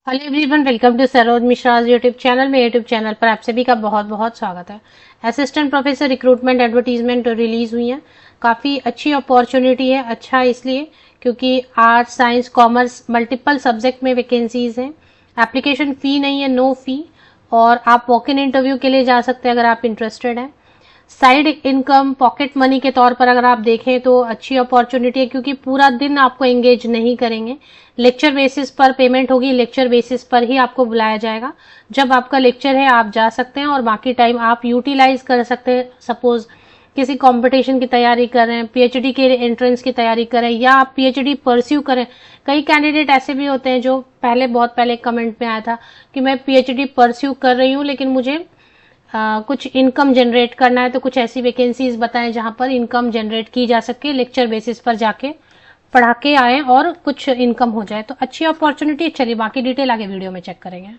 Hello everyone, welcome to Saroj Mishra YouTube channel में। YouTube channel पर आप सभी का बहुत बहुत स्वागत है। Assistant professor recruitment advertisement release हुई है। काफ़ी अच्छी अपॉर्चुनिटी है। अच्छा इसलिए क्योंकि arts science commerce multiple subject में वैकेंसीज हैं। एप्लीकेशन फ़ी नहीं है, नो फी, और आप वॉक इन इंटरव्यू के लिए जा सकते हैं अगर आप इंटरेस्टेड हैं। साइड इनकम पॉकेट मनी के तौर पर अगर आप देखें तो अच्छी अपॉर्चुनिटी है, क्योंकि पूरा दिन आपको एंगेज नहीं करेंगे। लेक्चर बेसिस पर पेमेंट होगी, लेक्चर बेसिस पर ही आपको बुलाया जाएगा। जब आपका लेक्चर है आप जा सकते हैं और बाकी टाइम आप यूटिलाइज कर सकते हैं। सपोज किसी कंपटीशन की तैयारी कर रहे हैं, पीएचडी के एंट्रेंस की तैयारी कर रहे हैं, या आप पीएचडी परस्यू करें। कई कैंडिडेट ऐसे भी होते हैं जो बहुत पहले कमेंट में आया था कि मैं पीएचडी परस्यू कर रही हूँ लेकिन मुझे कुछ इनकम जनरेट करना है। तो कुछ ऐसी वैकेंसीज बताएं जहां पर इनकम जनरेट की जा सके, लेक्चर बेसिस पर जाके पढ़ा के आए और कुछ इनकम हो जाए। तो अच्छी अपॉर्चुनिटी। चलिए बाकी डिटेल आगे वीडियो में चेक करेंगे।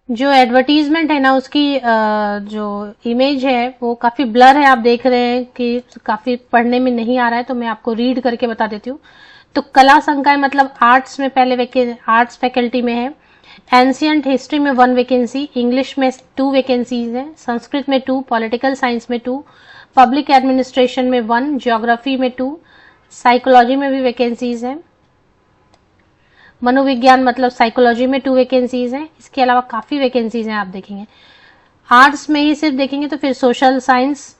जो एडवर्टीजमेंट है ना, उसकी जो इमेज है वो काफ़ी ब्लर है। आप देख रहे हैं कि काफ़ी पढ़ने में नहीं आ रहा है, तो मैं आपको रीड करके बता देती हूँ। तो कला संकाय मतलब आर्ट्स में पहले आर्ट्स फैकल्टी में है। एंशियंट हिस्ट्री में 1 वैकेंसी, इंग्लिश में 2 वैकेंसीज हैं, संस्कृत में 2, पॉलिटिकल साइंस में 2, पब्लिक एडमिनिस्ट्रेशन में 1, ज्योग्राफी में 2, साइकोलॉजी में भी वैकेंसीज हैं। मनोविज्ञान मतलब साइकोलॉजी में 2 वैकेंसीज हैं। इसके अलावा काफ़ी वैकेंसीज हैं। आप देखेंगे आर्ट्स में ही सिर्फ देखेंगे तो फिर सोशल साइंस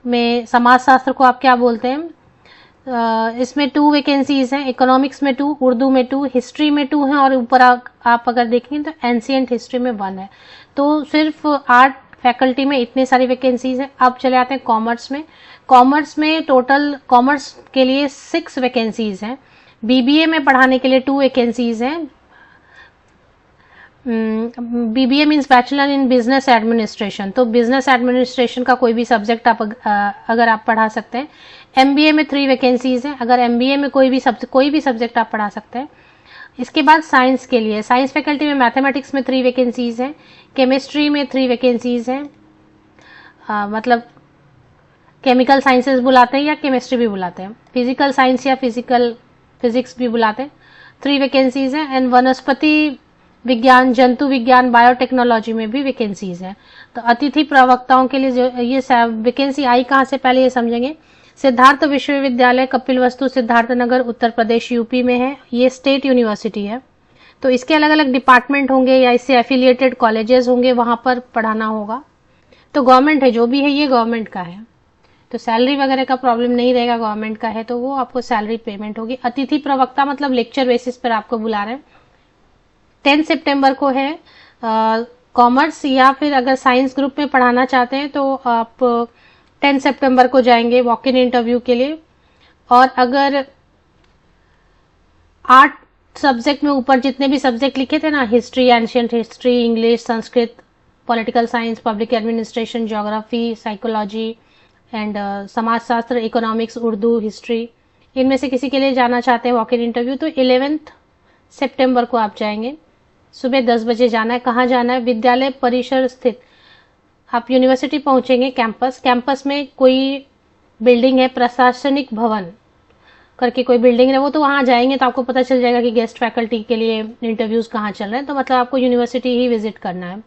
में समाज शास्त्र को आप क्या बोलते हैं, इसमें 2 वैकेंसीज हैं। इकोनॉमिक्स में 2, उर्दू में 2, हिस्ट्री में 2 हैं, और ऊपर आप अगर देखेंगे तो एंशियंट हिस्ट्री में 1 है। तो सिर्फ आर्ट फैकल्टी में इतने सारी वैकेंसीज हैं। अब चले आते हैं कॉमर्स में। कॉमर्स में टोटल कॉमर्स के लिए 6 वैकेंसीज हैं। बीबीए में पढ़ाने के लिए 2 वैकेंसीज हैं। BBA means bachelor in business administration, तो बिजनेस एडमिनिस्ट्रेशन का कोई भी सब्जेक्ट आप अगर आप पढ़ा सकते हैं। एमबीए में 3 वैकेंसीज हैं। अगर एमबीए में कोई भी सब्जेक्ट आप पढ़ा सकते हैं। इसके बाद साइंस के लिए, साइंस फैकल्टी में मैथमेटिक्स में 3 वैकेंसीज हैं, केमिस्ट्री में 3 वैकेंसीज हैं। मतलब केमिकल साइंसेज बुलाते हैं या केमिस्ट्री भी बुलाते हैं, फिजिकल साइंस या फिजिक्स भी बुलाते हैं। 3 वैकेंसीज हैं। एंड वनस्पति विज्ञान, जंतु विज्ञान, बायोटेक्नोलॉजी में भी वैकेंसीज हैं। तो अतिथि प्रवक्ताओं के लिए जो ये वैकेंसी आई कहाँ से, पहले ये समझेंगे। सिद्धार्थ विश्वविद्यालय कपिलवस्तु, सिद्धार्थनगर, उत्तर प्रदेश यूपी में है। ये स्टेट यूनिवर्सिटी है। तो इसके अलग अलग डिपार्टमेंट होंगे या इससे एफिलिएटेड कॉलेजेस होंगे, वहां पर पढ़ाना होगा। तो गवर्नमेंट है, जो भी है ये गवर्नमेंट का है। तो सैलरी वगैरह का प्रॉब्लम नहीं रहेगा, गवर्नमेंट का है तो वो आपको सैलरी पेमेंट होगी। अतिथि प्रवक्ता मतलब लेक्चर बेसिस पर आपको बुला रहे हैं। 10 सितंबर को है। कॉमर्स या फिर अगर साइंस ग्रुप में पढ़ाना चाहते हैं तो आप 10 सितंबर को जाएंगे वॉक इन इंटरव्यू के लिए। और अगर आर्ट सब्जेक्ट में ऊपर जितने भी सब्जेक्ट लिखे थे ना, history, ancient history, English, Sanskrit, political science, public administration, geography, psychology and समाजशास्त्र, इकोनॉमिक्स, उर्दू, हिस्ट्री, इनमें से किसी के लिए जाना चाहते हैं वॉक इन इंटरव्यू तो 11 सितंबर को आप जाएंगे। सुबह 10 बजे जाना है। कहाँ जाना है? विद्यालय परिसर स्थित। आप यूनिवर्सिटी पहुंचेंगे, कैंपस में कोई बिल्डिंग है, प्रशासनिक भवन करके कोई बिल्डिंग है, वो तो वहां जाएंगे तो आपको पता चल जाएगा कि गेस्ट फैकल्टी के लिए इंटरव्यूज कहाँ चल रहे हैं। तो मतलब आपको यूनिवर्सिटी ही विजिट करना है।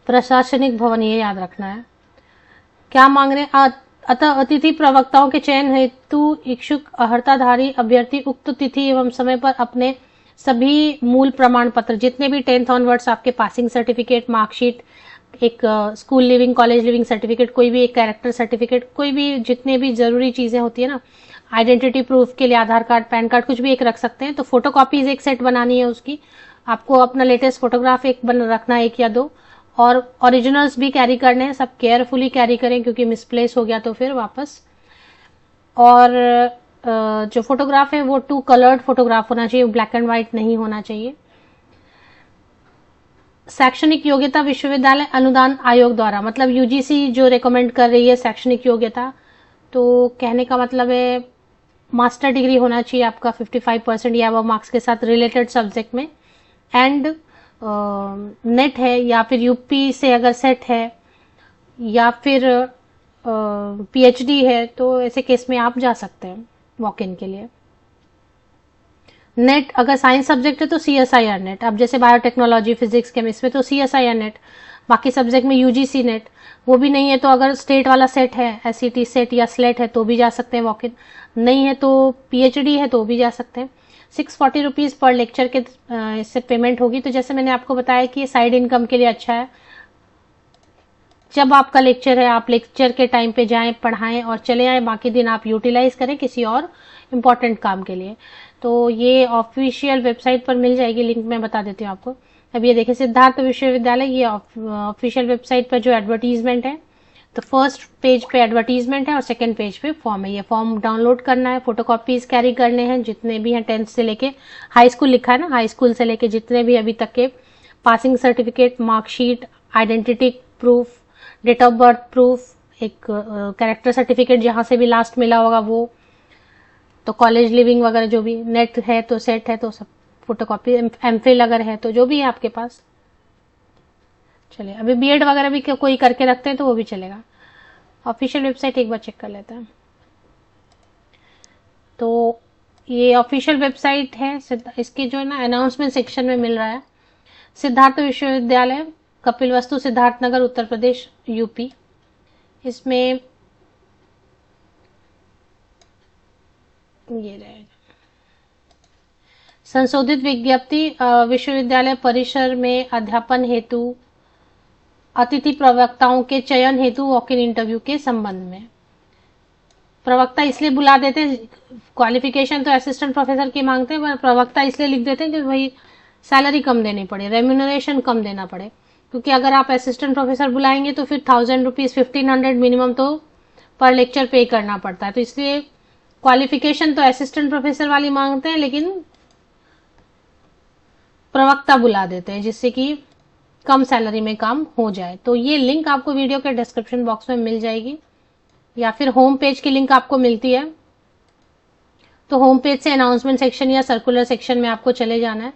प्रशासनिक भवन, ये याद रखना है। क्या मांग रहे हैं? अतः अतिथि प्रवक्ताओं के चयन हेतु इच्छुक अर्हताधारी अभ्यर्थी उक्त तिथि एवं समय पर अपने सभी मूल प्रमाण पत्र, जितने भी 10th ऑनवर्ड्स आपके पासिंग सर्टिफिकेट, मार्कशीट, एक school living, college leaving certificate, कोई भी एक कैरेक्टर सर्टिफिकेट, कोई भी जितने भी जरूरी चीजें होती है ना, आइडेंटिटी प्रूफ के लिए आधार कार्ड, पैन कार्ड, कुछ भी एक रख सकते हैं। तो फोटो कॉपीज एक सेट बनानी है उसकी। आपको अपना लेटेस्ट फोटोग्राफ एक बन रखना है, 1 या 2, और ओरिजिनल्स भी कैरी करने हैं। सब केयरफुली कैरी करें क्योंकि मिसप्लेस हो गया तो फिर वापस। और जो फोटोग्राफ है वो 2 कलर्ड फोटोग्राफ होना चाहिए, ब्लैक एंड व्हाइट नहीं होना चाहिए। शैक्षणिक योग्यता विश्वविद्यालय अनुदान आयोग द्वारा, मतलब यूजीसी जो रेकमेंड कर रही है शैक्षणिक योग्यता, तो कहने का मतलब है मास्टर डिग्री होना चाहिए आपका 55% या वो मार्क्स के साथ रिलेटेड सब्जेक्ट में। एंड नेट है या फिर यूपी से अगर सेट है या फिर पीएचडी है तो ऐसे केस में आप जा सकते हैं वॉक इन के लिए। नेट अगर साइंस सब्जेक्ट है तो CSIR नेट, अब जैसे बायोटेक्नोलॉजी, फिजिक्स, केमिस्ट्री में तो CSIR नेट, बाकी सब्जेक्ट में UGC नेट। वो भी नहीं है तो अगर स्टेट वाला सेट है, SET सेट या स्लेट है तो भी जा सकते हैं वॉक इन, नहीं है तो PhD है तो भी जा सकते हैं। 640 रुपीज़ पर लेक्चर के इससे पेमेंट होगी। तो जैसे मैंने आपको बताया कि ये साइड इनकम के लिए अच्छा है। जब आपका लेक्चर है आप लेक्चर के टाइम पे जाएं, पढ़ाएं और चले आए, बाकी दिन आप यूटिलाइज करें किसी और इम्पॉर्टेंट काम के लिए। तो ये ऑफिशियल वेबसाइट पर मिल जाएगी, लिंक मैं बता देती हूँ आपको। अब ये देखिए सिद्धार्थ विश्वविद्यालय, ये ऑफिशियल वेबसाइट पर जो एडवर्टीजमेंट है, तो फर्स्ट पेज पे एडवर्टीजमेंट है और सेकंड पेज पे फॉर्म है। ये फॉर्म डाउनलोड करना है, फोटोकॉपीज कैरी करने हैं, जितने भी हैं 10th से लेके हाई स्कूल लिखा है ना, हाई स्कूल से लेके जितने भी अभी तक के passing certificate, marksheet, identity proof, date of birth proof, एक कैरेक्टर सर्टिफिकेट जहां से भी लास्ट मिला होगा वो, तो कॉलेज लिविंग वगैरह जो भी, नेट है तो सेट है तो सब फोटोकॉपी, एमफिल अगर है तो जो भी है आपके पास। चलिए अभी बीएड वगैरह भी कोई करके रखते हैं तो वो भी चलेगा। ऑफिशियल वेबसाइट एक बार चेक कर लेते हैं। तो ये ऑफिशियल वेबसाइट है, इसके जो है ना अनाउंसमेंट सेक्शन में मिल रहा है। सिद्धार्थ विश्वविद्यालय, कपिलवस्तु, सिद्धार्थनगर, उत्तर प्रदेश, यूपी। इसमें ये रहेगा संशोधित विज्ञप्ति, विश्वविद्यालय परिसर में अध्यापन हेतु अतिथि प्रवक्ताओं के चयन हेतु वॉक इन इंटरव्यू के संबंध में। प्रवक्ता इसलिए बुला देते हैं, क्वालिफिकेशन तो असिस्टेंट प्रोफेसर की मांगते हैं, पर प्रवक्ता इसलिए लिख देते हैं कि भाई सैलरी कम देनी पड़े, रेम्यूनरेशन कम देना पड़े। क्योंकि अगर आप असिस्टेंट प्रोफेसर बुलाएंगे तो फिर 1000 रुपीज, 1500 मिनिमम तो पर लेक्चर पे करना पड़ता है। तो इसलिए क्वालिफिकेशन तो असिस्टेंट प्रोफेसर वाली मांगते हैं, लेकिन प्रवक्ता बुला देते हैं जिससे कि कम सैलरी में काम हो जाए। तो ये लिंक आपको वीडियो के डिस्क्रिप्शन बॉक्स में मिल जाएगी, या फिर होम पेज की लिंक आपको मिलती है तो होम पेज से अनाउंसमेंट सेक्शन या सर्कुलर सेक्शन में आपको चले जाना है।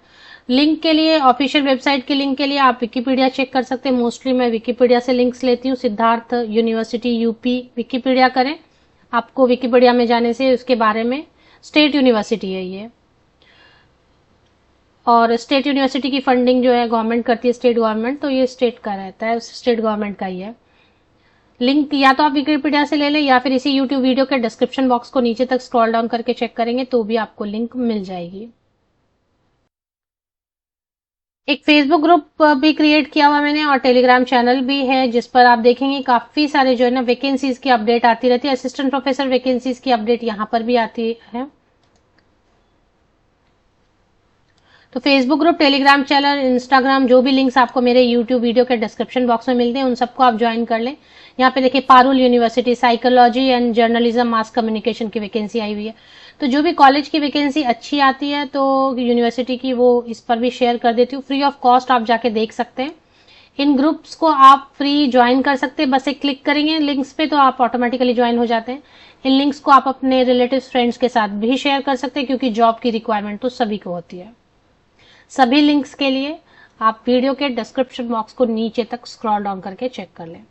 लिंक के लिए, ऑफिशियल वेबसाइट के लिंक के लिए आप विकिपीडिया चेक कर सकते हैं। मोस्टली मैं विकिपीडिया से लिंक्स लेती हूँ। सिद्धार्थ यूनिवर्सिटी यूपी विकिपीडिया करें, आपको विकिपीडिया में जाने से उसके बारे में, स्टेट यूनिवर्सिटी है ये, और स्टेट यूनिवर्सिटी की फंडिंग जो है गवर्नमेंट करती है, स्टेट गवर्नमेंट, तो ये स्टेट का रहता है, स्टेट गवर्नमेंट का ही है। लिंक या तो आप विकिपीडिया से ले लें या फिर इसी यूट्यूब वीडियो के डिस्क्रिप्शन बॉक्स को नीचे तक स्क्रॉल डाउन करके चेक करेंगे तो भी आपको लिंक मिल जाएगी। एक फेसबुक ग्रुप भी क्रिएट किया हुआ मैंने और टेलीग्राम चैनल भी है, जिस पर आप देखेंगे काफी सारे जो है ना वैकेंसीज की अपडेट आती रहती है। असिस्टेंट प्रोफेसर वैकेंसीज की अपडेट यहाँ पर भी आती है। तो Facebook group, Telegram channel, Instagram, जो भी लिंक्स आपको मेरे यूट्यूब वीडियो के डिस्क्रिप्शन बॉक्स में मिलते हैं उन सबको आप ज्वाइन कर लें। यहाँ पे देखिए Parul university psychology and journalism mass communication की वैकेंसी आई हुई है। तो जो भी कॉलेज की वैकेंसी अच्छी आती है तो यूनिवर्सिटी की, वो इस पर भी शेयर कर देती हूँ। फ्री ऑफ कॉस्ट आप जाके देख सकते हैं। इन ग्रुप्स को आप फ्री ज्वाइन कर सकते हैं, बस एक क्लिक करेंगे लिंक्स पे तो आप ऑटोमेटिकली ज्वाइन हो जाते हैं। इन लिंक्स को आप अपने रिलेटिव फ्रेंड्स के साथ भी शेयर कर सकते हैं, क्योंकि जॉब की रिक्वायरमेंट तो सभी को होती है। सभी लिंक्स के लिए आप वीडियो के डिस्क्रिप्शन बॉक्स को नीचे तक स्क्रॉल डाउन करके चेक कर लें।